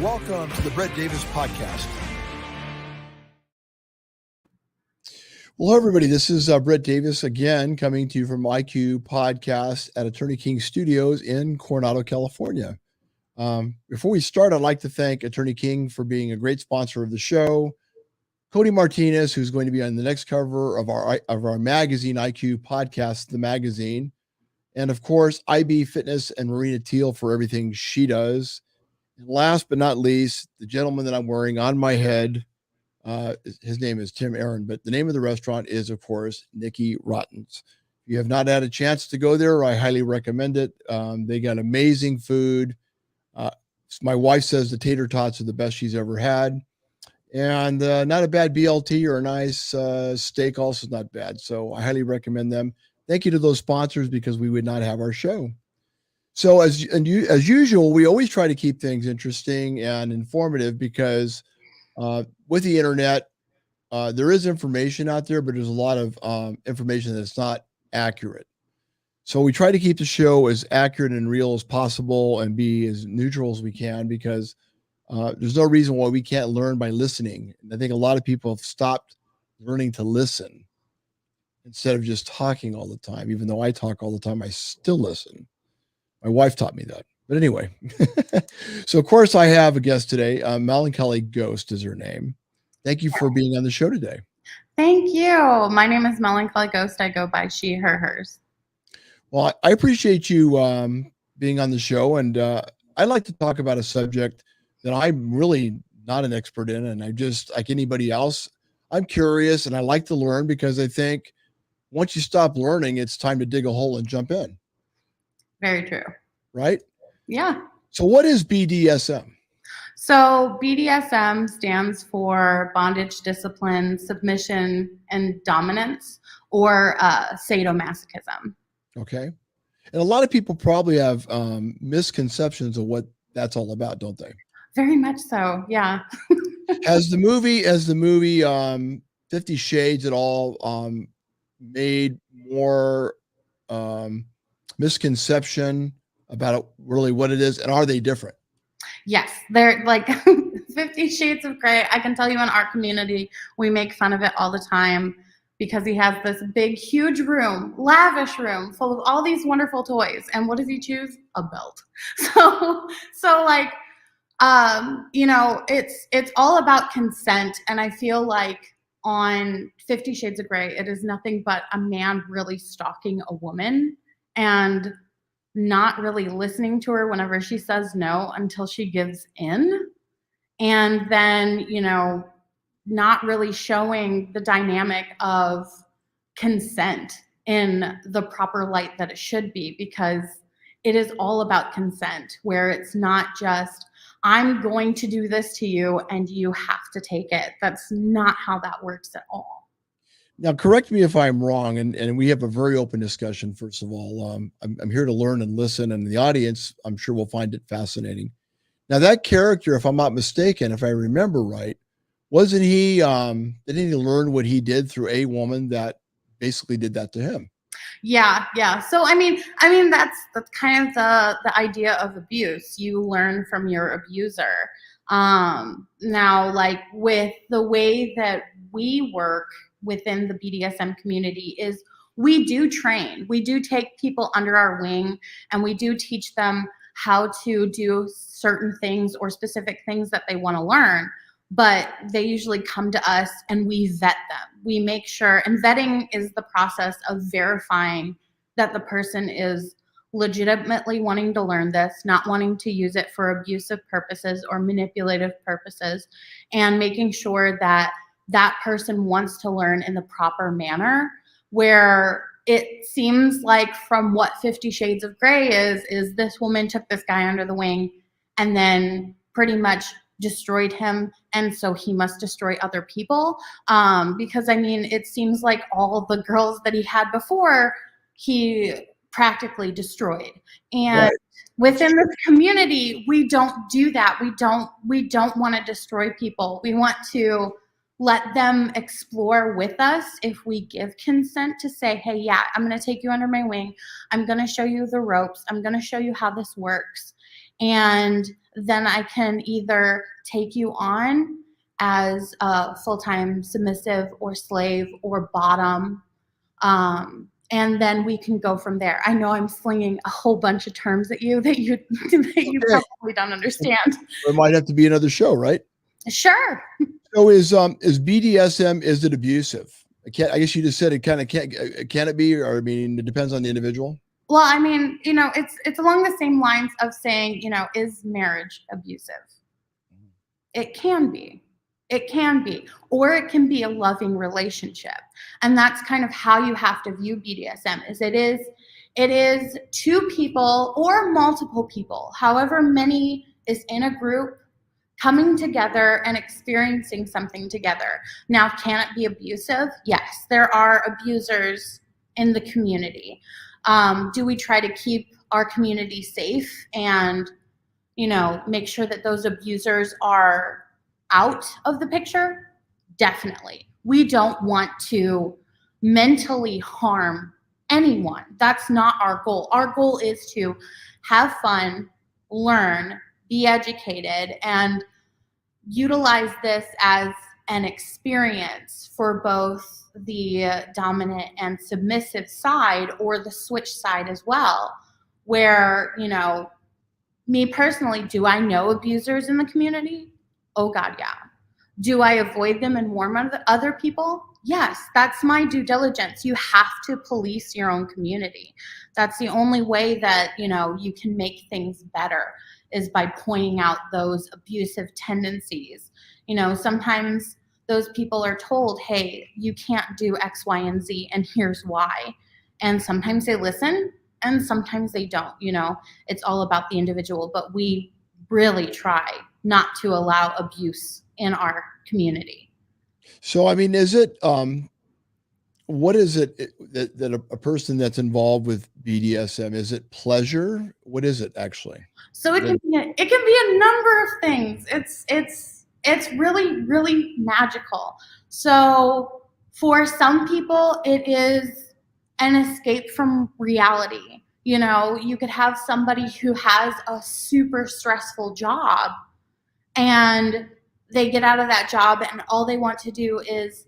Welcome to the Brett Davis Podcast. Well, everybody, this is Brett Davis again, coming to you from IQ Podcast at Attorney King Studios in Coronado, California. Before we start, I'd like to thank Attorney King for being a great sponsor of the show. Cody Martinez, who's going to be on the next cover of our magazine, IQ Podcast, the magazine. And of course, IB Fitness and Marina Teal for everything she does. And last but not least, the gentleman that I'm wearing on my head, his name is Tim Aaron, but the name of the restaurant is, of course, Nicky Rotten's. If you have not had a chance to go there, I highly recommend it. They got amazing food. My wife says the tater tots are the best she's ever had. And not a bad BLT or a nice steak also is not bad. So I highly recommend them. Thank you to those sponsors because we would not have our show. So as usual, we always try to keep things interesting and informative because with the internet, there is information out there, but there's a lot of information that's not accurate. So we try to keep the show as accurate and real as possible and be as neutral as we can because there's no reason why we can't learn by listening. And I think a lot of people have stopped learning to listen instead of just talking all the time. Even though I talk all the time, I still listen. My wife taught me that. But anyway, so of course I have a guest today. Melancholy Ghost is her name. Thank you for being on the show today. Thank you. My name is Melancholy Ghost. I go by she, her, hers. Well, I appreciate you being on the show. And I'd like to talk about a subject that I'm really not an expert in. And I just, like anybody else, I'm curious and I like to learn because I think once you stop learning, it's time to dig a hole and jump in. Very true. Right? Yeah. So what is BDSM? So BDSM stands for bondage, discipline, submission, and dominance, or sadomasochism. Okay. And a lot of people probably have misconceptions of what that's all about, don't they? Very much so. Yeah. Has the movie 50 Shades at all made more misconception about really what it is, and are they different? Yes, they're like 50 Shades of Grey. I can tell you in our community, we make fun of it all the time because he has this big, huge room, lavish room full of all these wonderful toys. And what does he choose? A belt. So like, it's all about consent. And I feel like on 50 Shades of Grey, it is nothing but a man really stalking a woman and not really listening to her whenever she says no until she gives in. And then, not really showing the dynamic of consent in the proper light that it should be, because it is all about consent, where it's not just, I'm going to do this to you and you have to take it. That's not how that works at all. Now, correct me if I'm wrong, and we have a very open discussion, first of all. I'm here to learn and listen, and the audience, I'm sure, will find it fascinating. Now, that character, if I'm not mistaken, if I remember right, wasn't he, didn't he learn what he did through a woman that basically did that to him? Yeah. So, I mean, that's kind of the idea of abuse. You learn from your abuser. Now, like with the way that we work within the BDSM community is we do train. We do take people under our wing and we do teach them how to do certain things or specific things that they want to learn. But they usually come to us and we vet them. We make sure, and vetting is the process of verifying that the person is legitimately wanting to learn this, not wanting to use it for abusive purposes or manipulative purposes, and making sure that that person wants to learn in the proper manner, where it seems like from what 50 Shades of Grey is this woman took this guy under the wing and then pretty much destroyed him, and so he must destroy other people, because I mean, it seems like all the girls that he had before, he practically destroyed. And right. Within this community, we don't do that. We don't want to destroy people. We want to let them explore with us if we give consent to say, hey, yeah, I'm going to take you under my wing. I'm going to show you the ropes. I'm going to show you how this works. And then I can either take you on as a full-time submissive or slave or bottom. And then we can go from there. I know I'm slinging a whole bunch of terms at you that you Okay. probably don't understand. It might have to be another show, right? Sure. So is BDSM, is it abusive? I guess you just said it kind of can it be, or I mean, it depends on the individual. Well, I mean, it's along the same lines of saying, is marriage abusive? It can be. It can be. Or it can be a loving relationship. And that's kind of how you have to view BDSM is it is two people or multiple people, however many is in a group coming together and experiencing something together. Now, can it be abusive? Yes, there are abusers in the community. Do we try to keep our community safe and, make sure that those abusers are out of the picture? Definitely. We don't want to mentally harm anyone. That's not our goal. Our goal is to have fun, learn, be educated, and utilize this as an experience for both the dominant and submissive side or the switch side as well, where, me personally, do I know abusers in the community? Oh God, yeah. Do I avoid them and warn other people? Yes, that's my due diligence. You have to police your own community. That's the only way that, you can make things better is by pointing out those abusive tendencies. Sometimes those people are told, hey, you can't do X, Y, and Z, and here's why. And sometimes they listen and sometimes they don't. It's all about the individual, but we really try not to allow abuse in our community. So, I mean, is it, what is it that a person that's involved with BDSM, is it pleasure? What is it actually? So it can be a number of things. It's really, really magical. So for some people, it is an escape from reality. You could have somebody who has a super stressful job and they get out of that job and all they want to do is,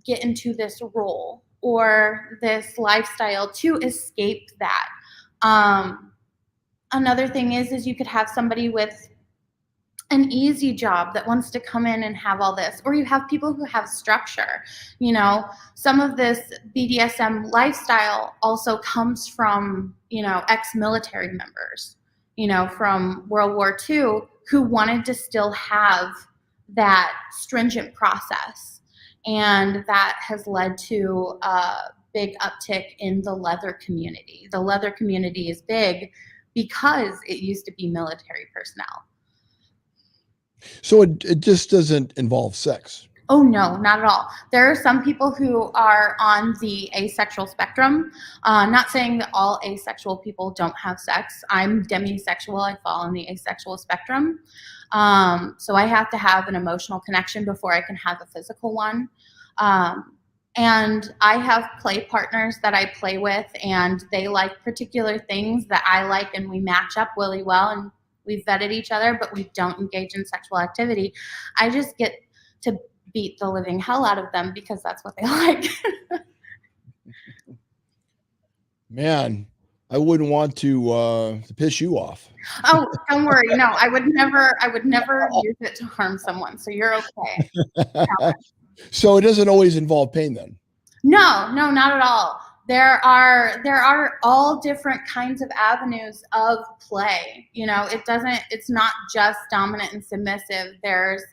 get into this role or this lifestyle to escape that. Another thing is you could have somebody with an easy job that wants to come in and have all this, or you have people who have structure. Some of this BDSM lifestyle also comes from, ex-military members, from World War II who wanted to still have that stringent process. And that has led to a big uptick in the leather community. The leather community is big because it used to be military personnel. So it just doesn't involve sex. Oh, no, not at all. There are some people who are on the asexual spectrum. Not saying that all asexual people don't have sex. I'm demisexual. I fall on the asexual spectrum. So I have to have an emotional connection before I can have a physical one. And I have play partners that I play with, and they like particular things that I like, and we match up really well, and we've vetted each other, but we don't engage in sexual activity. I just get to beat the living hell out of them because that's what they like. Man, I wouldn't want to piss you off. Oh, don't worry. No, I would never use it to harm someone. So you're okay. So it doesn't always involve pain then? No, not at all. There are all different kinds of avenues of play. It's not just dominant and submissive. There's,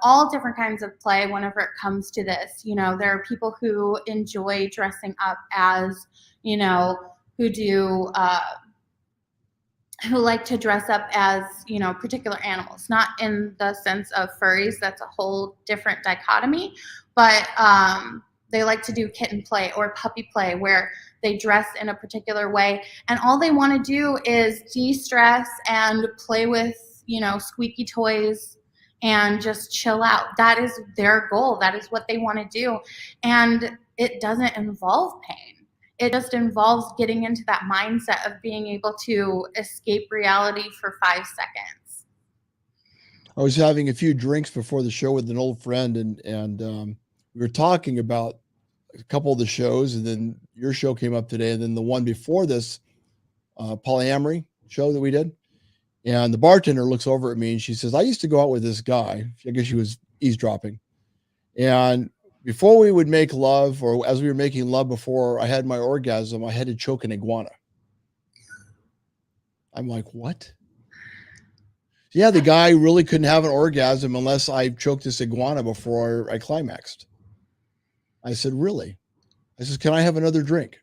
all different kinds of play whenever it comes to this. There are people who enjoy dressing up as, who like to dress up as, particular animals, not in the sense of furries. That's a whole different dichotomy, but they like to do kitten play or puppy play where they dress in a particular way. And all they want to do is de-stress and play with, squeaky toys and just chill out. That is their goal. That is what they want to do. And it doesn't involve pain. it just involves getting into that mindset of being able to escape reality for 5 seconds. I was having a few drinks before the show with an old friend, and we were talking about a couple of the shows, and then your show came up today, and then the one before this, polyamory show that we did. And the bartender looks over at me and she says, I used to go out with this guy. I guess she was eavesdropping. And before we would make love, or as we were making love before I had my orgasm, I had to choke an iguana. I'm like, what? Yeah, the guy really couldn't have an orgasm unless I choked this iguana before I climaxed. I said, really? I said, can I have another drink?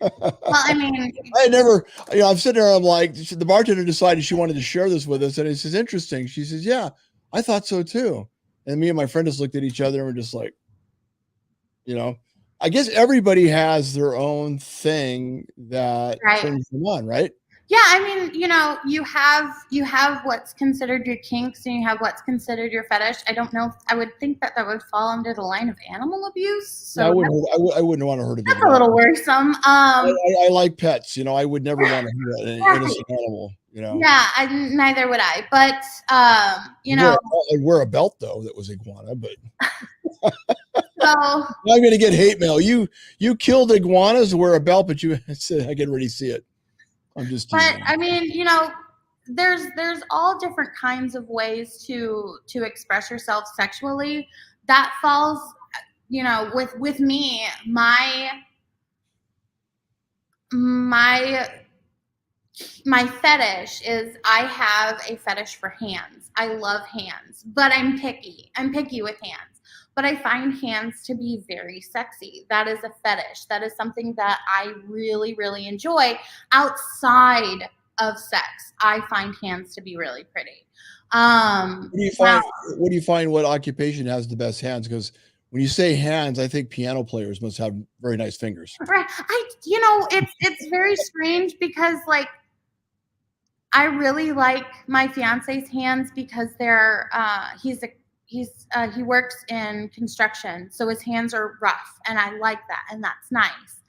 Well, I mean, I had never, I'm sitting there, I'm like, the bartender decided she wanted to share this with us. And it says, interesting. She says, yeah, I thought so too. And me and my friend just looked at each other and we're just like, I guess everybody has their own thing that turns them on, right? Yeah, I mean, you have what's considered your kinks and you have what's considered your fetish. I don't know. I would think that would fall under the line of animal abuse. So I wouldn't want to hurt a that's a little worrisome. I like pets. I would never want to hurt an innocent animal. Yeah, neither would I. But I'd wear a belt though that was iguana. But so I'm going to get hate mail. You killed iguanas, wear a belt, but I can already see it. I'm just teasing. But I mean, there's all different kinds of ways to express yourself sexually. That falls, with me, my fetish is I have a fetish for hands. I love hands, but I'm picky. I'm picky with hands. But I find hands to be very sexy. That is a fetish. That is something that I really, really enjoy outside of sex. I find hands to be really pretty. What do you find? What occupation has the best hands? Because when you say hands, I think piano players must have very nice fingers. Right. It's very strange because I really like my fiance's hands because they're he works in construction, so his hands are rough, and I like that, and that's nice.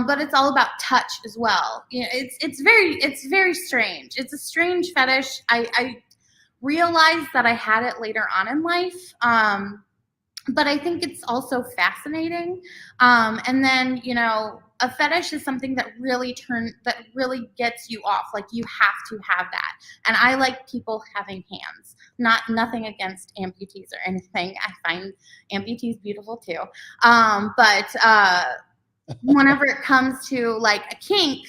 But it's all about touch as well. It's very strange. It's a strange fetish. I realized that I had it later on in life. But I think it's also fascinating. And then, a fetish is something that really gets you off. Like, you have to have that. And I like people having hands. Nothing against amputees or anything. I find amputees beautiful too. But whenever it comes to a kink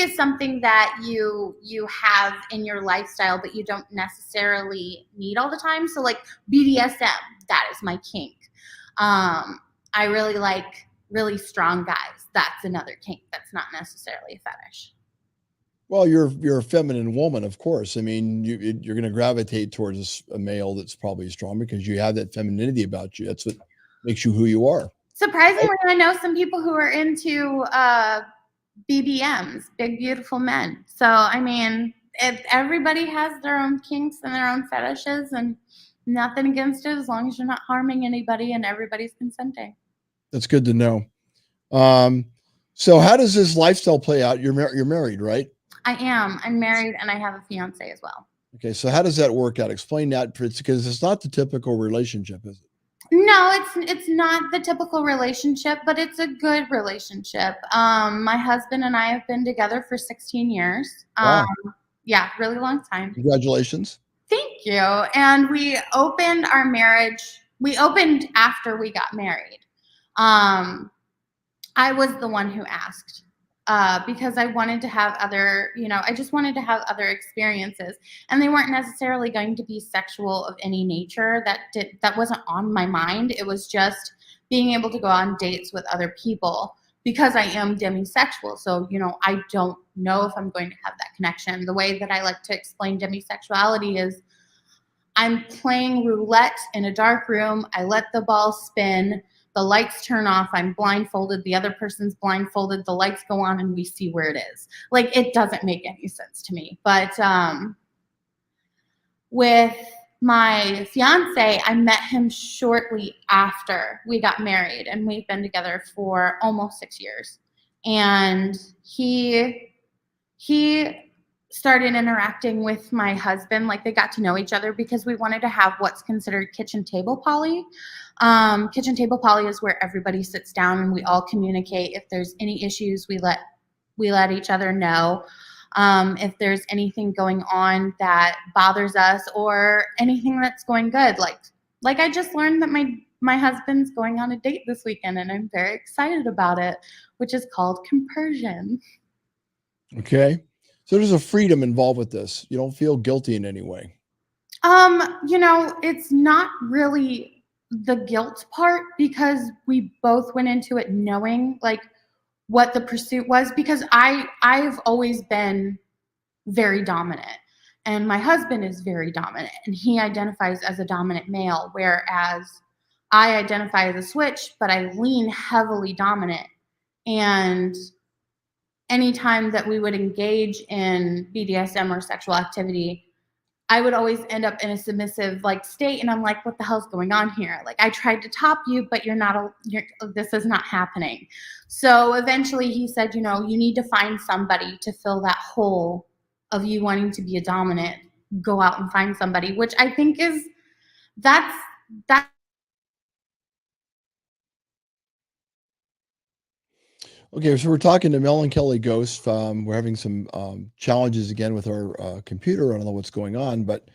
is something that you have in your lifestyle, but you don't necessarily need all the time. So BDSM, that is my kink. I really like really strong guys. That's another kink. That's not necessarily a fetish. Well, you're a feminine woman, of course. I mean, you're going to gravitate towards a male that's probably strong because you have that femininity about you. That's what makes you who you are. Surprisingly, I know some people who are into BBMs, big, beautiful men. So, I mean, everybody has their own kinks and their own fetishes, and nothing against it as long as you're not harming anybody and everybody's consenting. That's good to know. So how does this lifestyle play out? You're married, right? I am. I'm married, and I have a fiance as well. Okay, so how does that work out? Explain that, because it's not the typical relationship, is it? No, it's not the typical relationship, but it's a good relationship. My husband and I have been together for 16 years. Wow. Yeah, really long time. Congratulations. Thank you. And we opened our marriage. We opened after we got married. I was the one who asked. Because I wanted to have I just wanted to have other experiences, and they weren't necessarily going to be sexual of any nature. That wasn't on my mind. It was just being able to go on dates with other people because I am demisexual. So, I don't know if I'm going to have that connection. The way that I like to explain demisexuality is I'm playing roulette in a dark room. I let the ball spin. The lights turn off, I'm blindfolded, the other person's blindfolded, the lights go on, and we see where it is. It doesn't make any sense to me. But with my fiance, I met him shortly after we got married, and we've been together for almost 6 years. And he started interacting with my husband, like they got to know each other, because we wanted to have what's considered kitchen table poly. Kitchen table poly is where everybody sits down and we all communicate. If there's any issues, we let each other know. If there's anything going on that bothers us, or anything that's going good, like I just learned that my husband's going on a date this weekend, and I'm very excited about it, which is called compersion. Okay. So there's a freedom involved with this. You don't feel guilty in any way. It's not really the guilt part, because we both went into it knowing like what the pursuit was, because I've always been very dominant, and my husband is very dominant, and he identifies as a dominant male, whereas I identify as a switch, but I lean heavily dominant. And anytime that we would engage in BDSM or sexual activity, I would always end up in a submissive state, and I'm like, what the hell's going on here? Like, I tried to top you, but this is not happening. So eventually he said, you need to find somebody to fill that hole of you wanting to be a dominant. Go out and find somebody, which I think that's Okay, so we're talking to Melancholy Ghost. We're having some challenges again with our computer. I don't know what's going on, but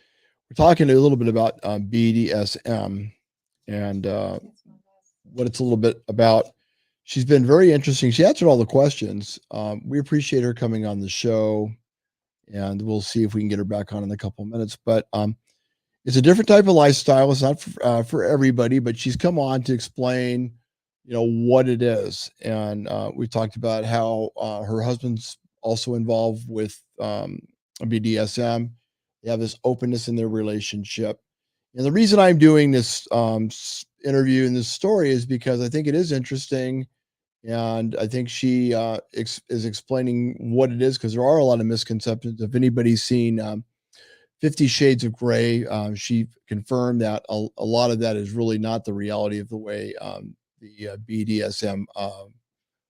we're talking a little bit about BDSM and what it's a little bit about. She's been very interesting. She answered all the questions. We appreciate her coming on the show, and we'll see if we can get her back on in a couple of minutes. But it's a different type of lifestyle. It's not for everybody, but she's come on to explain what it is. And we talked about how her husband's also involved with BDSM. They have this openness in their relationship. And the reason I'm doing this interview and this story is because I think it is interesting. And I think she is explaining what it is, because there are a lot of misconceptions. If anybody's seen 50 Shades of Grey, she confirmed that a lot of that is really not the reality of the way the BDSM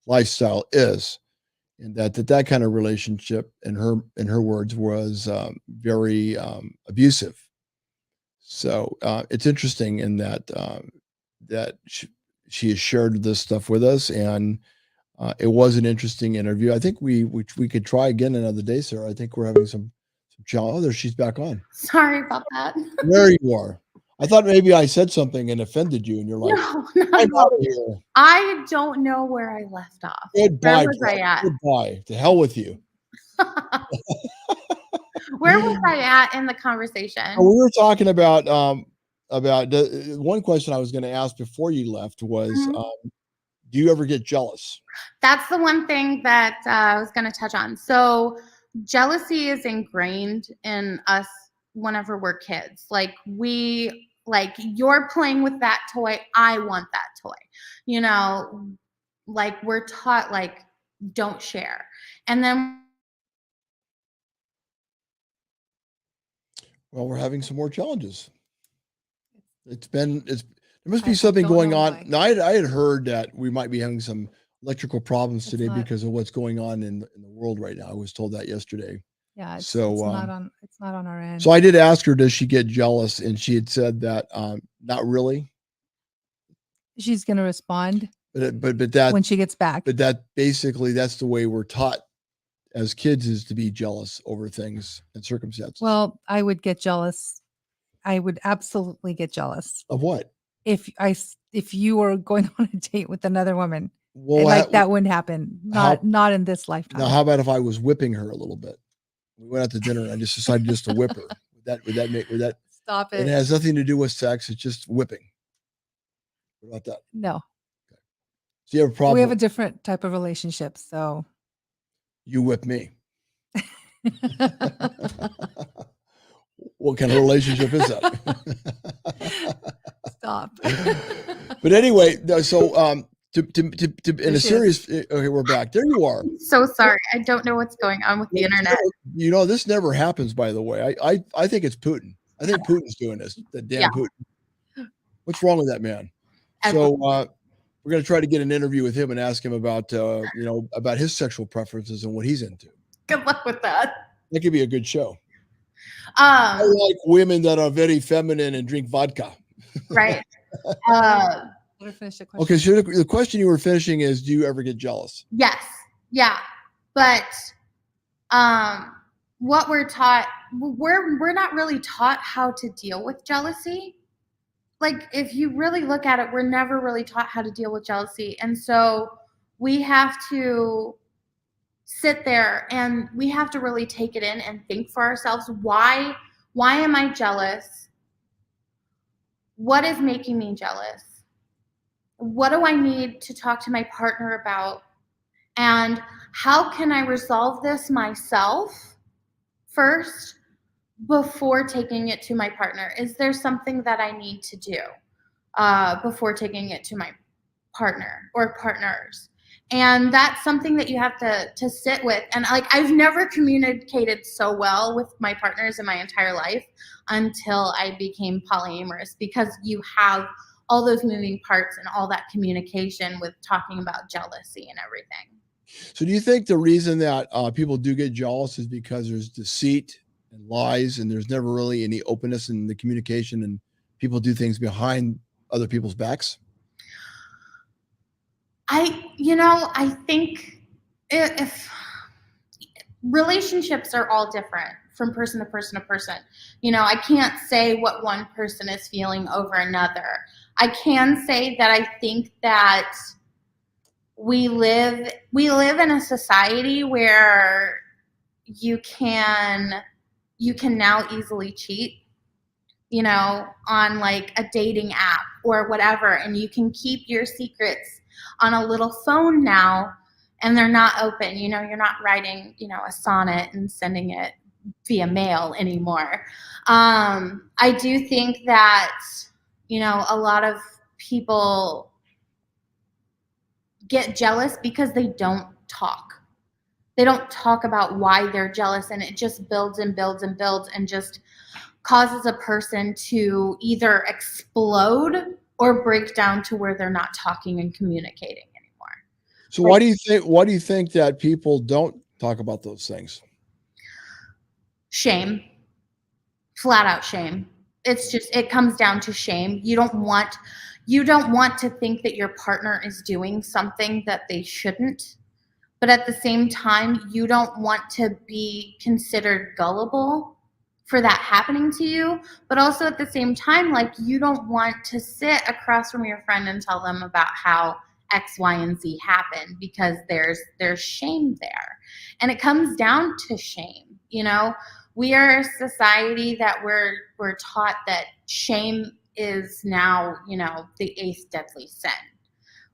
lifestyle is, and that kind of relationship, in her words, was very abusive. So it's interesting in that that she has shared this stuff with us, and it was an interesting interview. I think we could try again another day, Sarah. I think we're having some challenge. Oh, there she's back on. Sorry about that. There you are. I thought maybe I said something and offended you, and you're like, No, I'm out of here. I don't know where I left off. Goodbye. Where was I at? Goodbye. To hell with you. Where was I at in the conversation? We were talking about the one question I was going to ask before you left was, do you ever get jealous? That's the one thing that I was going to touch on. So jealousy is ingrained in us whenever we're kids. You're playing with that toy, I want that toy. We're taught don't share. And then we're having some more challenges. There must be something going on. Now, I had heard that we might be having some electrical problems today because of what's going on in the world right now. I was told that yesterday. Yeah, it's not on our end. So I did ask her, does she get jealous? And she had said that not really. She's going to respond. But that when she gets back. But that basically, that's the way we're taught as kids, is to be jealous over things and circumstances. Well, I would get jealous. I would absolutely get jealous. Of what? If you were going on a date with another woman, well, that wouldn't happen. Not in this lifetime. Now, how about if I was whipping her a little bit? We went out to dinner and I just decided just to whip her. Would that stop it? It has nothing to do with sex. It's just whipping. What about that? No. Okay. So you have a problem? We have a different type of relationship. So you whip me. What kind of relationship is that? Stop. But anyway, so in a serious, okay, we're back. There you are. I'm so sorry. I don't know what's going on with the internet. This never happens, by the way. I think it's Putin. I think Putin's doing this. The damn Yeah. Putin. What's wrong with that man? As So we're going to try to get an interview with him and ask him about about his sexual preferences and what he's into. Good luck with that. That could be a good show. I Um, like women that are very feminine and drink vodka. right. Let her finish the question. Okay, so the question you were finishing is, do you ever get jealous? Yes. Yeah. But what we're taught, we're not really taught how to deal with jealousy. Like, if you really look at it, we're never really taught how to deal with jealousy. And so we have to sit there and we have to really take it in and think for ourselves, why am I jealous? What is making me jealous? What do I need to talk to my partner about? And how can I resolve this myself first before taking it to my partner? Is there something that I need to do before taking it to my partner or partners? And that's something that you have to sit with. And like, I've never communicated so well with my partners in my entire life until I became polyamorous, because you have all those moving parts and all that communication with talking about jealousy and everything. So do you think the reason that people do get jealous is because there's deceit and lies, and there's never really any openness in the communication, and people do things behind other people's backs? I think if relationships are all different from person to person to person. I can't say what one person is feeling over another. I can say that I think that we live in a society where you can now easily cheat, on like a dating app or whatever, and you can keep your secrets on a little phone now, and they're not open. You're not writing, a sonnet and sending it via mail anymore. I do think that, a lot of people get jealous because they don't talk. They don't talk about why they're jealous, and it just builds and builds and builds and just causes a person to either explode or break down to where they're not talking and communicating anymore. So why do you think that people don't talk about those things? Shame. Flat out shame. It comes down to shame. You don't want to think that your partner is doing something that they shouldn't, but at the same time, you don't want to be considered gullible for that happening to you, but also at the same time, like, you don't want to sit across from your friend and tell them about how X, Y, and Z happened, because there's shame there. And it comes down to shame. We are a society that we're taught that shame is now, the eighth deadly sin,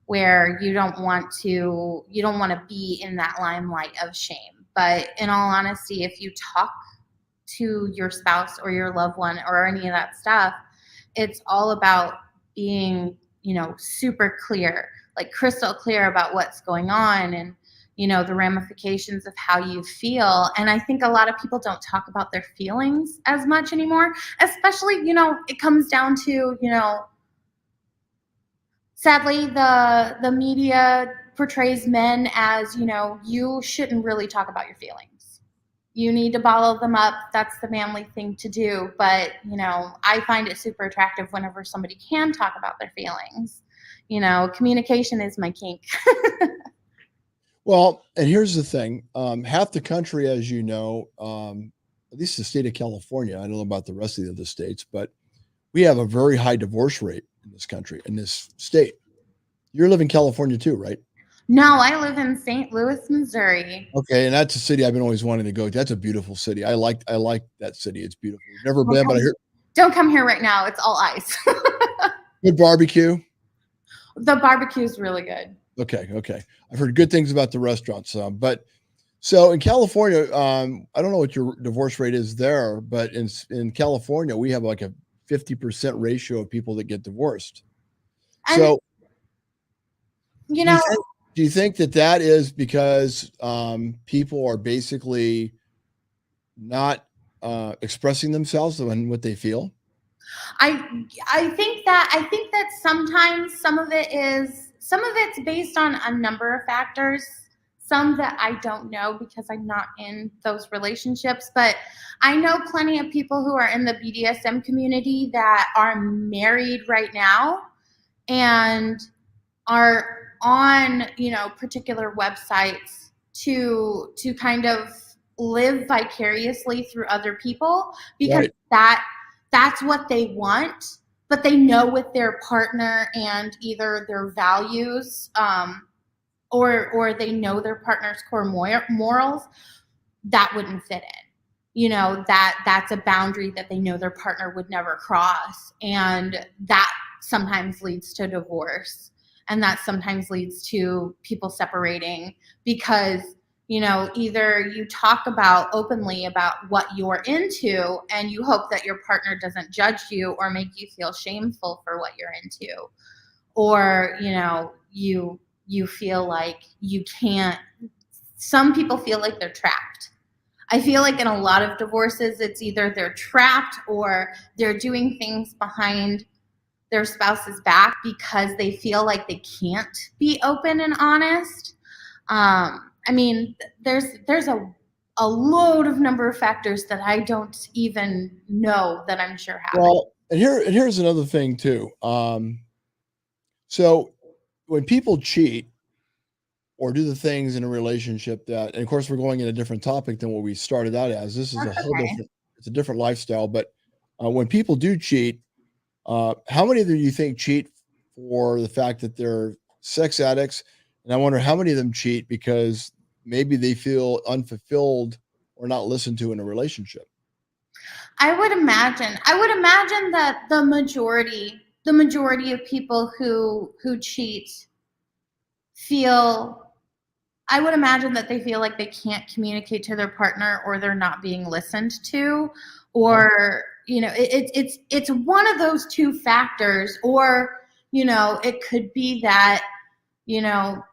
where you don't want to be in that limelight of shame. But in all honesty, if you talk to your spouse or your loved one or any of that stuff, it's all about being, super clear, like crystal clear about what's going on, and the ramifications of how you feel. And I think a lot of people don't talk about their feelings as much anymore, especially, it comes down to, sadly, the media portrays men as, you shouldn't really talk about your feelings. You need to bottle them up. That's the manly thing to do. But, I find it super attractive whenever somebody can talk about their feelings. Communication is my kink. Well, and here's the thing. Half the country, as you know, at least the state of California, I don't know about the rest of the other states, but we have a very high divorce rate in this country, in this state. You live in California too, right? No, I live in St. Louis, Missouri. Okay, and that's a city I've been always wanting to go to. That's a beautiful city. I like that city. It's beautiful. Never been, but I hear. Don't come here right now. It's all ice. Good barbecue. The barbecue is really good. Okay. I've heard good things about the restaurants. But so in California, I don't know what your divorce rate is there, but in California, we have like a 50% ratio of people that get divorced. And, so, do you think that is because people are basically not expressing themselves and what they feel? I think that sometimes some of it's based on a number of factors. Some that I don't know because I'm not in those relationships, but I know plenty of people who are in the BDSM community that are married right now and are on, particular websites to kind of live vicariously through other people because Right. that's what they want, but they know with their partner and either their values, or they know their partner's core morals, that wouldn't fit in. That's a boundary that they know their partner would never cross, and that sometimes leads to divorce, and that sometimes leads to people separating because either you talk about openly about what you're into and you hope that your partner doesn't judge you or make you feel shameful for what you're into, or you feel like you can't. Some people feel like they're trapped. I feel like in a lot of divorces, it's either they're trapped or they're doing things behind their spouse's back because they feel like they can't be open and honest. I mean, there's a load of number of factors that I don't even know that I'm sure happen. Well, and here's another thing too. So when people cheat or do the things in a relationship that, and of course, we're going in a different topic than what we started out as. This is a That's whole okay. different. It's a different lifestyle. But when people do cheat, how many of them do you think cheat for the fact that they're sex addicts? And I wonder how many of them cheat because maybe they feel unfulfilled or not listened to in a relationship. I would imagine that the majority of people who cheat feel. I would imagine that they feel like they can't communicate to their partner, or they're not being listened to, or it's one of those two factors, or it could be that you know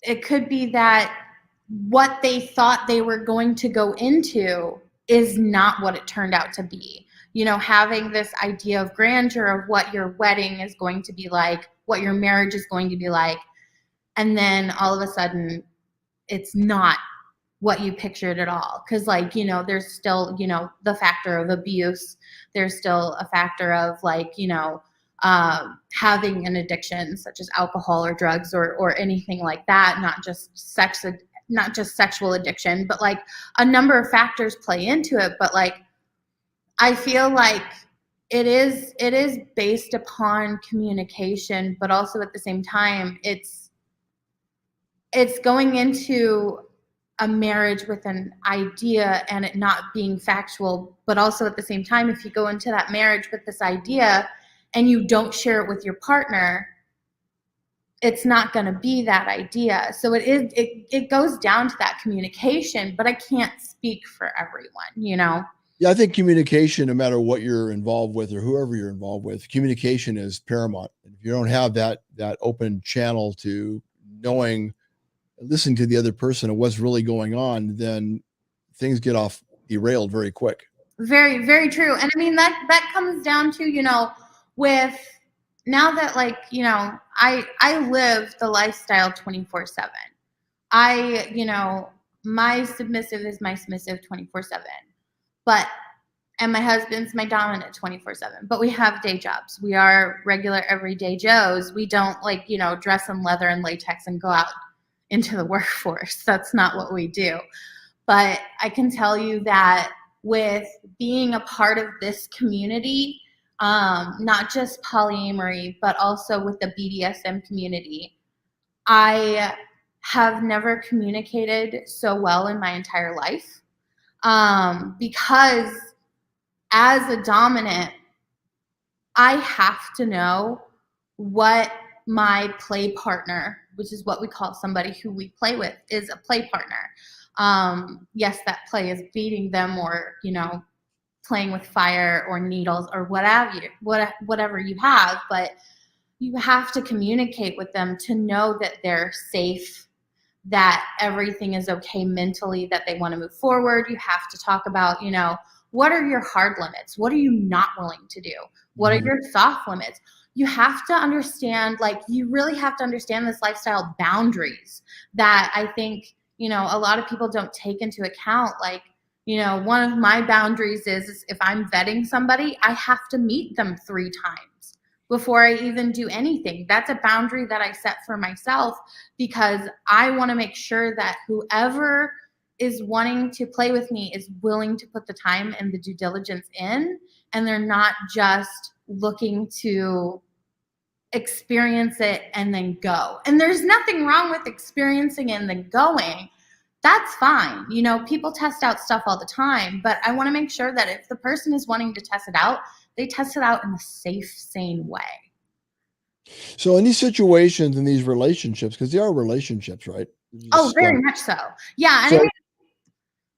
it could be that what they thought they were going to go into is not what it turned out to be. Having this idea of grandeur of what your wedding is going to be like, what your marriage is going to be like, and then all of a sudden it's not what you pictured at all. Because there's still the factor of abuse. There's still a factor of having an addiction such as alcohol or drugs or anything like that, not just sexual addiction, but like a number of factors play into it. But I feel like it is based upon communication, but also at the same time it's going into a marriage with an idea and it not being factual, but also at the same time, if you go into that marriage with this idea and you don't share it with your partner, it's not going to be that idea. So it goes down to that communication, but I can't speak for everyone. Yeah, I think communication, no matter what you're involved with or whoever you're involved with, communication is paramount. If you don't have that open channel to knowing, listening to the other person and what's really going on, then things get off derailed very quick. Very, very true. And I mean, that comes down to, with now that I live the lifestyle 24/7. My submissive is my submissive 24/7. And my husband's my dominant 24/7. But we have day jobs. We are regular everyday Joes. We don't dress in leather and latex and go out into the workforce. That's not what we do. But I can tell you that with being a part of this community, not just polyamory, but also with the BDSM community, I have never communicated so well in my entire life, because as a dominant, I have to know what my play partner, which is what we call somebody who we play with, is a play partner. Yes, that play is beating them or, playing with fire or needles or whatever you have, but you have to communicate with them to know that they're safe, that everything is okay mentally, that they want to move forward. You have to talk about, what are your hard limits? What are you not willing to do? What are your soft limits? You have to understand, you really have to understand this lifestyle boundaries that I think, a lot of people don't take into account. One of my boundaries is if I'm vetting somebody, I have to meet them 3 times before I even do anything. That's a boundary that I set for myself because I want to make sure that whoever is wanting to play with me is willing to put the time and the due diligence in, and they're not just looking to experience it and then go. And there's nothing wrong with experiencing and then going. That's fine. People test out stuff all the time, but I want to make sure that if the person is wanting to test it out, they test it out in a safe, sane way. So in these situations, in these relationships, because they are relationships, right? Oh, very much so. Yeah. And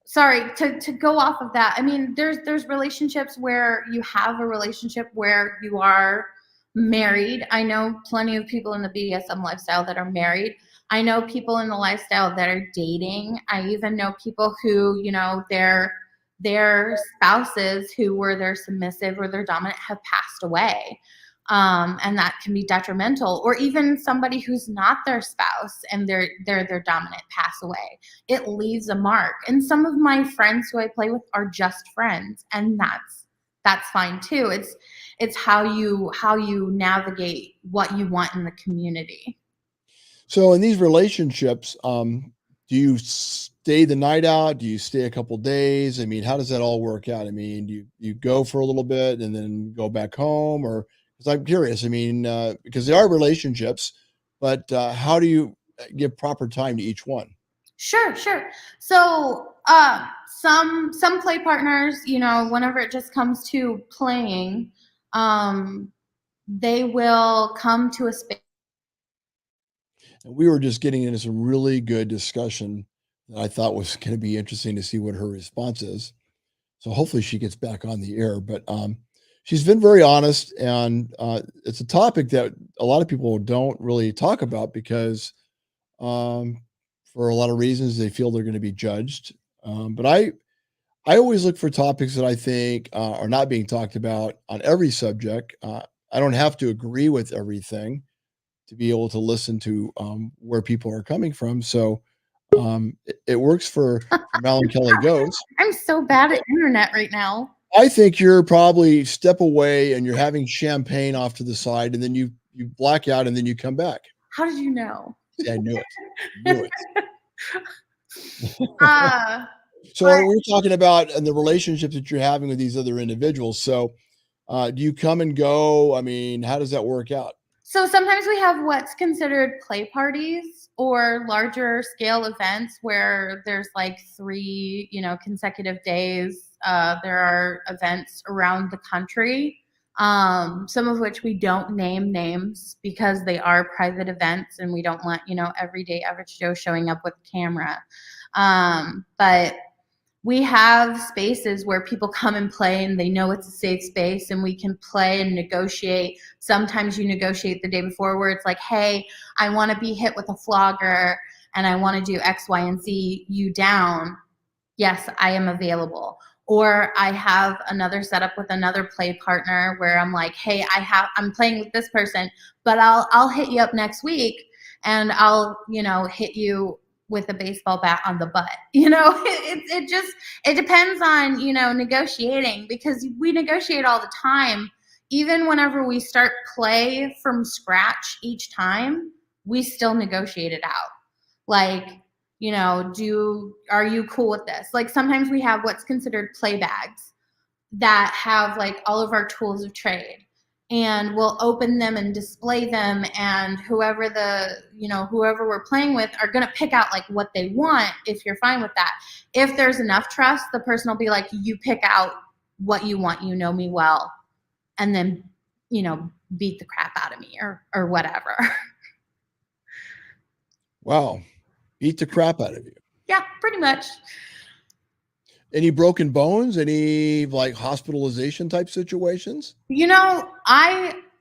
sorry, to go off of that, there's relationships where you have a relationship where you are married. I know plenty of people in the BDSM lifestyle that are married. I know people in the lifestyle that are dating. I even know people who, their spouses who were their submissive or their dominant have passed away. And that can be detrimental, or even somebody who's not their spouse and they're their dominant pass away. It leaves a mark. And some of my friends who I play with are just friends, and that's fine too. It's how you navigate what you want in the community. So in these relationships, do you stay the night out? Do you stay a couple days? How does that all work out? Do you go for a little bit and then go back home, or because I'm curious, because they are relationships, but how do you give proper time to each one? Sure. So some play partners, whenever it just comes to playing, they will come to a space. And we were just getting into some really good discussion that I thought was going to be interesting to see what her response is. So hopefully she gets back on the air, but she's been very honest, and it's a topic that a lot of people don't really talk about because for a lot of reasons they feel they're going to be judged. But I always look for topics that I think are not being talked about on every subject. I don't have to agree with everything to be able to listen to where people are coming from. So it works for Melancholy Ghost. I'm so bad at internet right now. I think you're probably step away and you're having champagne off to the side, and then you black out and then you come back. How did you know? See, I knew it. So we're talking about the relationships that you're having with these other individuals. So do you come and go? How does that work out? So sometimes we have what's considered play parties or larger scale events where there's 3, consecutive days. There are events around the country, some of which we don't name names because they are private events and we don't want, everyday average Joe showing up with a camera. But we have spaces where people come and play and they know it's a safe space and we can play and negotiate. Sometimes you negotiate the day before where it's like, hey, I want to be hit with a flogger and I want to do X, Y, and Z. You down? Yes, I am available. Or I have another setup with another play partner where I'm like, hey, I'm playing with this person, but I'll hit you up next week and I'll, hit you with a baseball bat on the butt. It depends on, negotiating, because we negotiate all the time. Even whenever we start play from scratch each time, we still negotiate it out. Are you cool with this? Sometimes we have what's considered play bags that have all of our tools of trade, and we'll open them and display them, and whoever we're playing with are going to pick out what they want, if you're fine with that. If there's enough trust, the person will be like, you pick out what you want, you know me well, and then beat the crap out of me or whatever. Wow. Beat the crap out of you. Yeah, pretty much. Any broken bones? Any hospitalization type situations?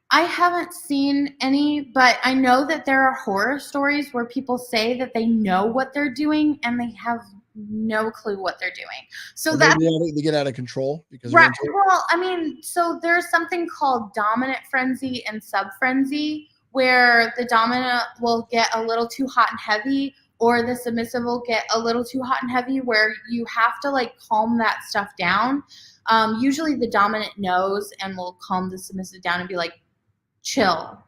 I haven't seen any, but I know that there are horror stories where people say that they know what they're doing and they have no clue what they're doing. So Or that's maybe they get out of control because they're right. into it. Well, I mean, so there's something called dominant frenzy and sub frenzy, where the dominant will get a little too hot and heavy, or the submissive will get a little too hot and heavy, where you have to like calm that stuff down. Usually the dominant knows and will calm the submissive down and be like, chill.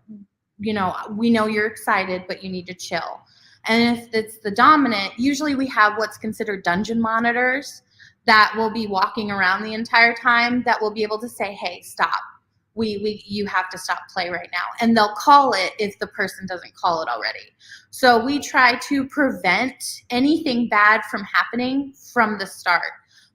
You know, we know you're excited, but you need to chill. And if it's the dominant, usually we have what's considered dungeon monitors that will be walking around the entire time that will be able to say, hey, stop. You have to stop play right now. And they'll call it if the person doesn't call it already. So we try to prevent anything bad from happening from the start.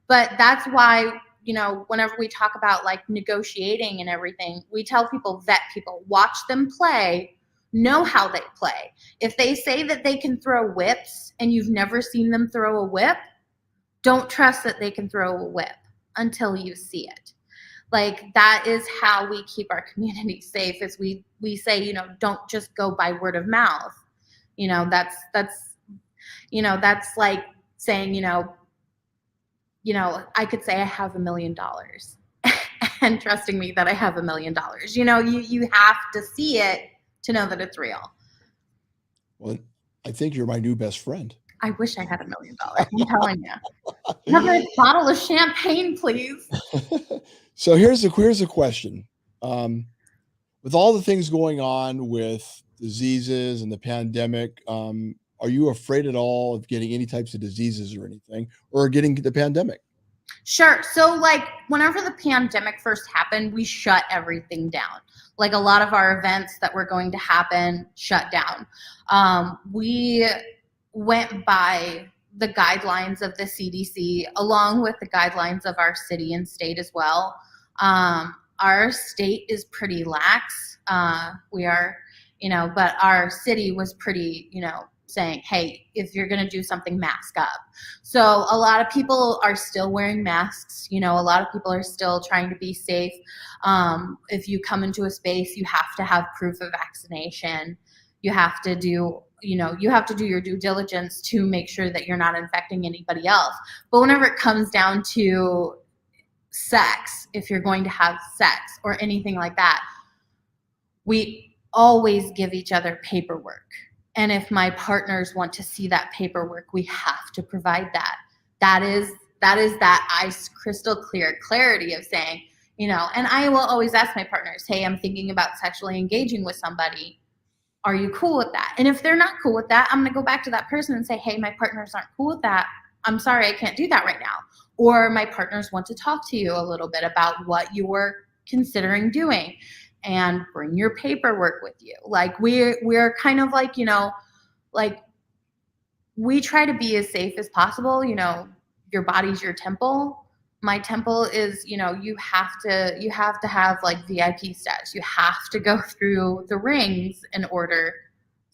But that's why, you know, whenever we talk about like negotiating and everything, we tell people, vet people, watch them play, know how they play. If they say that they can throw whips and you've never seen them throw a whip, don't trust that they can throw a whip until you see it. Like that is how we keep our community safe, is we say, you know, don't just go by word of mouth. You know, that's like saying, you know, I could say I have $1 million and trusting me that I have $1 million. You know, you have to see it to know that it's real. Well, I think you're my new best friend. I wish I had $1 million. I'm telling you. Have a bottle of champagne, please. So here's a question. With all the things going on with diseases and the pandemic, are you afraid at all of getting any types of diseases or anything, or getting the pandemic? Sure. So like whenever the pandemic first happened, we shut everything down. Like a lot of our events that were going to happen shut down. We went by the guidelines of the CDC along with the guidelines of our city and state as well. Our state is pretty lax. We are, you know, but our city was pretty, you know, saying, hey, if you're going to do something, mask up. So a lot of people are still wearing masks. You know, a lot of people are still trying to be safe. If you come into a space, you have to have proof of vaccination. You have to do, you know, you have to do your due diligence to make sure that you're not infecting anybody else. But whenever it comes down to sex, if you're going to have sex or anything like that, we always give each other paperwork. And if my partners want to see that paperwork, we have to provide that. That is that ice crystal clear clarity of saying, you know, and I will always ask my partners, hey, I'm thinking about sexually engaging with somebody. Are you cool with that? And if they're not cool with that, I'm going to go back to that person and say, hey, my partners aren't cool with that. I'm sorry, I can't do that right now. Or my partners want to talk to you a little bit about what you're considering doing, and bring your paperwork with you. Like we're kind of like, you know, like we try to be as safe as possible. You know, your body's your temple. My temple is, you know, you have to have like VIP status. You have to go through the rings in order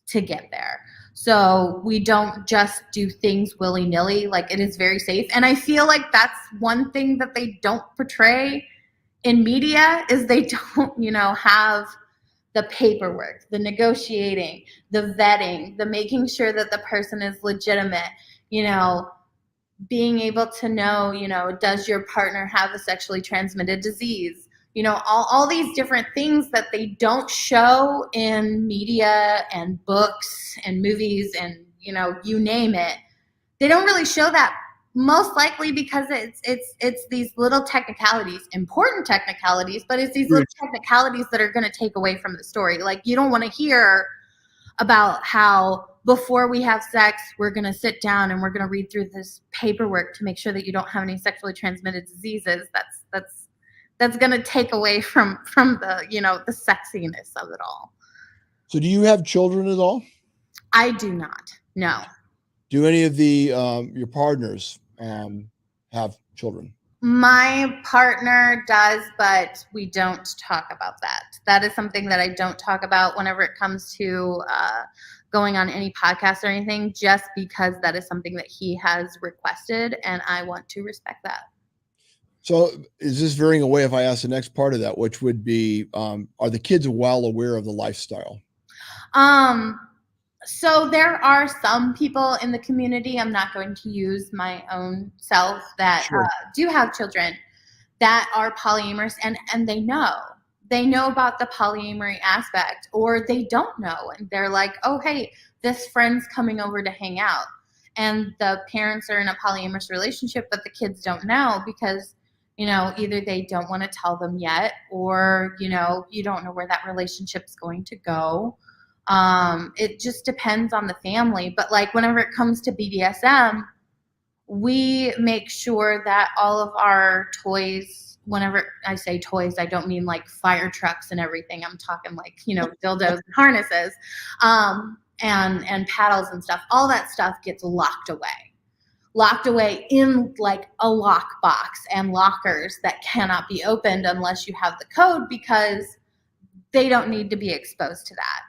to get there. So we don't just do things willy-nilly. Like it is very safe. And I feel like that's one thing that they don't portray in media, is they don't, you know, have the paperwork, the negotiating, the vetting, the making sure that the person is legitimate, you know, being able to know, you know, does your partner have a sexually transmitted disease? You know, all these different things that they don't show in media and books and movies and, you know, you name it. They don't really show that, most likely because it's these little technicalities, important technicalities, but it's these little technicalities that are going to take away from the story. Like you don't want to hear about how before we have sex, we're going to sit down and we're going to read through this paperwork to make sure that you don't have any sexually transmitted diseases. That's going to take away from the, you know, the sexiness of it all. So do you have children at all? I do not. No. Do any of the your partners have children? My partner does, but we don't talk about that. That is something that I don't talk about whenever it comes to going on any podcast or anything, just because that is something that he has requested, and I want to respect that. So is this varying away if I ask the next part of that, which would be, are the kids well aware of the lifestyle? So there are some people in the community, I'm not going to use my own self, that Sure. do have children that are polyamorous, and they know about the polyamory aspect, or they don't know, and they're like, oh, hey, this friend's coming over to hang out, and the parents are in a polyamorous relationship, but the kids don't know because either they don't want to tell them yet, or you don't know where that relationship's going to go. It just depends on the family, but like whenever it comes to BDSM, we make sure that all of our toys, whenever I say toys, I don't mean like fire trucks and everything. I'm talking like, dildos and harnesses, and paddles and stuff. All that stuff gets locked away in like a lockbox and lockers that cannot be opened unless you have the code, because they don't need to be exposed to that.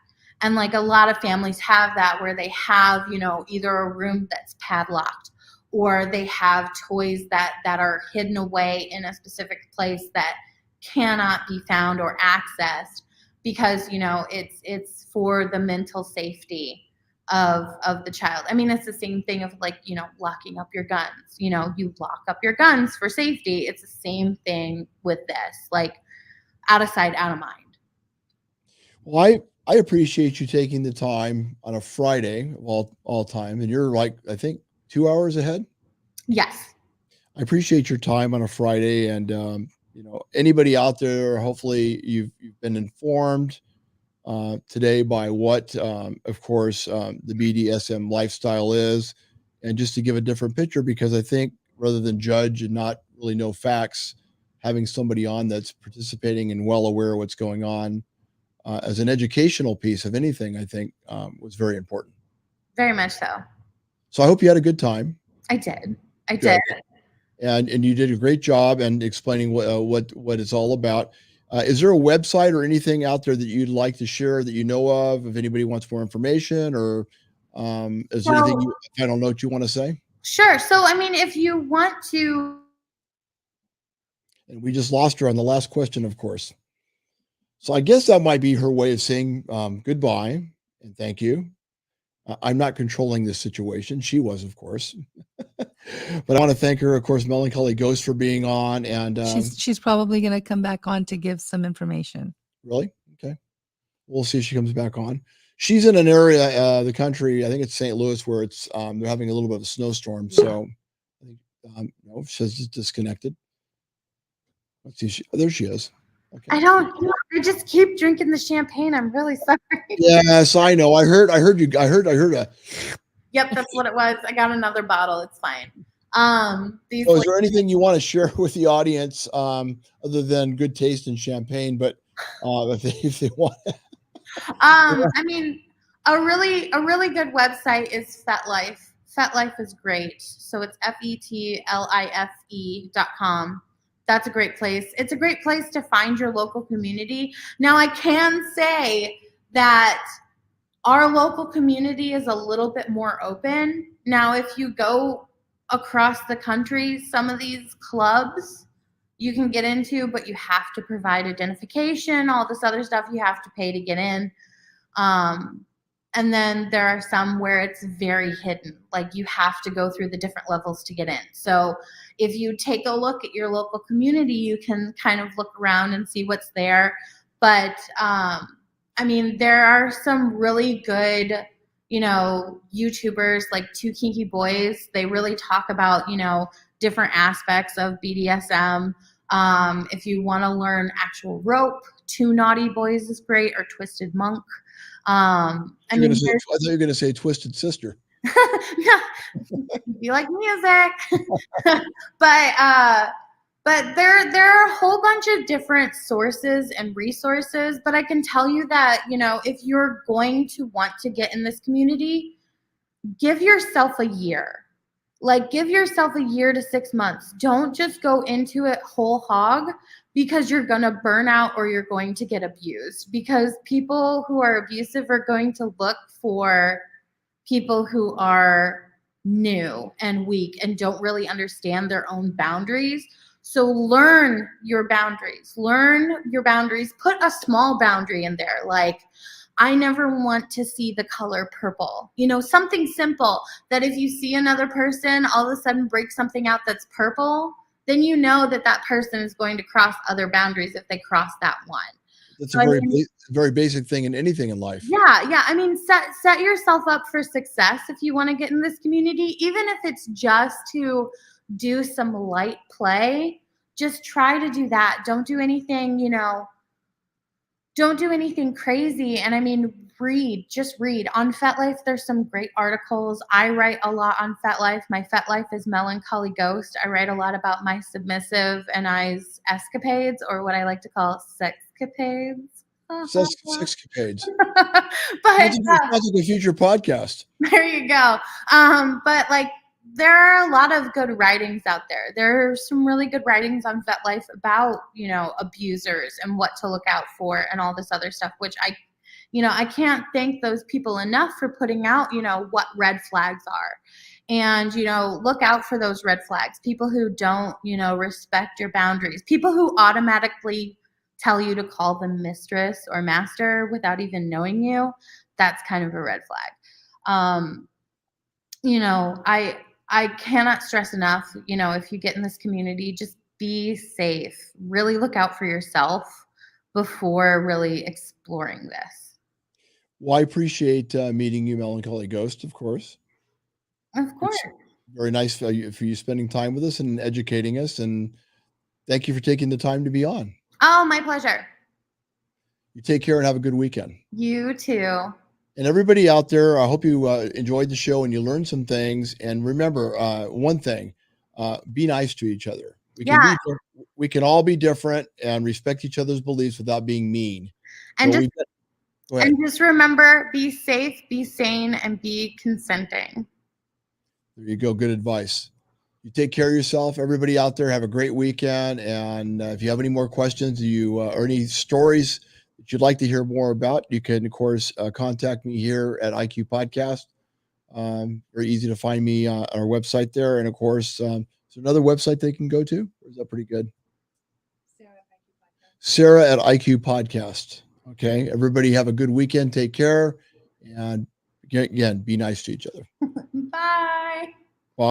And like a lot of families have that, where they have, either a room that's padlocked, or they have toys that are hidden away in a specific place that cannot be found or accessed, because it's for the mental safety of the child. I mean, it's the same thing of like, locking up your guns. You lock up your guns for safety. It's the same thing with this, like out of sight, out of mind. Well, I appreciate you taking the time on a Friday of all time, and you're like, I think 2 hours ahead. Yes. I appreciate your time on a Friday, and anybody out there, hopefully you've been informed today by what, of course, the BDSM lifestyle is, and just to give a different picture, because I think rather than judge and not really know facts, having somebody on that's participating and well aware of what's going on as an educational piece of anything, I think was very important. Very much so. So I hope you had a good time. I did. Good. And you did a great job in explaining what it's all about. Is there a website or anything out there that you'd like to share that you know of, if anybody wants more information, or is there anything final note you want to say? Sure. So, I mean, if you want to. And we just lost her on the last question, of course. So I guess that might be her way of saying goodbye and thank you. I'm not controlling this situation. She was, of course. But I want to thank her, of course, Melancholy Ghost, for being on. And she's probably going to come back on to give some information. Really? Okay. We'll see if she comes back on. She's in an area of the country, I think it's St. Louis, where it's they're having a little bit of a snowstorm. So I think no, she's disconnected. Let's see. There she is. Okay. I just keep drinking the champagne. I'm really sorry. Yes, I know. I heard you. I heard a. Yep, that's what it was. I got another bottle. It's fine. Is there anything you want to share with the audience other than good taste in champagne? But if they want. I mean, a really good website is FetLife. FetLife is great. So it's FetLife.com. That's a great place. It's a great place to find your local community. Now, I can say that our local community is a little bit more open. Now, if you go across the country, some of these clubs you can get into, but you have to provide identification, all this other stuff you have to pay to get in. And then there are some where it's very hidden. Like you have to go through the different levels to get in. So if you take a look at your local community, you can kind of look around and see what's there. But I mean, there are some really good, YouTubers like Two Kinky Boys. They really talk about, different aspects of BDSM. If you want to learn actual rope, Two Naughty Boys is great, or Twisted Monk. I thought you were going to say Twisted Sister. No, you like music. But there are a whole bunch of different sources and resources. But I can tell you that, if you're going to want to get in this community, give yourself a year. Like, give yourself a year to 6 months. Don't just go into it whole hog, because you're going to burn out or you're going to get abused. Because people who are abusive are going to look for people who are new and weak and don't really understand their own boundaries. So learn your boundaries. Put a small boundary in there, like, I never want to see the color purple. Something simple that if you see another person all of a sudden break something out that's purple, then you know that that person is going to cross other boundaries if they cross that one. That's So, a very basic thing in anything in life. yeah. I mean, set yourself up for success if you want to get in this community, even if it's just to do some light play. Just try to do that. Don't do anything, don't do anything crazy. And I mean, just read. On FetLife, there's some great articles. I write a lot on FetLife. My FetLife is Melancholy Ghost. I write a lot about my submissive and I's escapades, or what I like to call sexcapades. Sexcapades. But Sounds like a future podcast. there you go. But like, there are a lot of good writings out there. There are some really good writings on FetLife about, abusers and what to look out for and all this other stuff, which I can't thank those people enough for putting out, what red flags are. And, look out for those red flags. People who don't, respect your boundaries. People who automatically tell you to call them mistress or master without even knowing you. That's kind of a red flag. I cannot stress enough, if you get in this community, just be safe. Really look out for yourself before really exploring this. Well, I appreciate meeting you, Melancholy Ghost, of course. Of course. It's very nice for you spending time with us and educating us. And thank you for taking the time to be on. Oh, my pleasure. You take care and have a good weekend. You too. And everybody out there, I hope you enjoyed the show and you learned some things. And remember, one thing, be nice to each other. We can all be different and respect each other's beliefs without being mean. And just remember, be safe, be sane, and be consenting. There you go. Good advice. You take care of yourself. Everybody out there, have a great weekend. And if you have any more questions, or any stories that you'd like to hear more about, you can, of course, contact me here at IQ Podcast. Very easy to find me on our website there. And of course, is there another website they can go to? Or is that pretty good? Sarah at IQ Podcast. Okay. Everybody have a good weekend. Take care. And again, be nice to each other. Bye.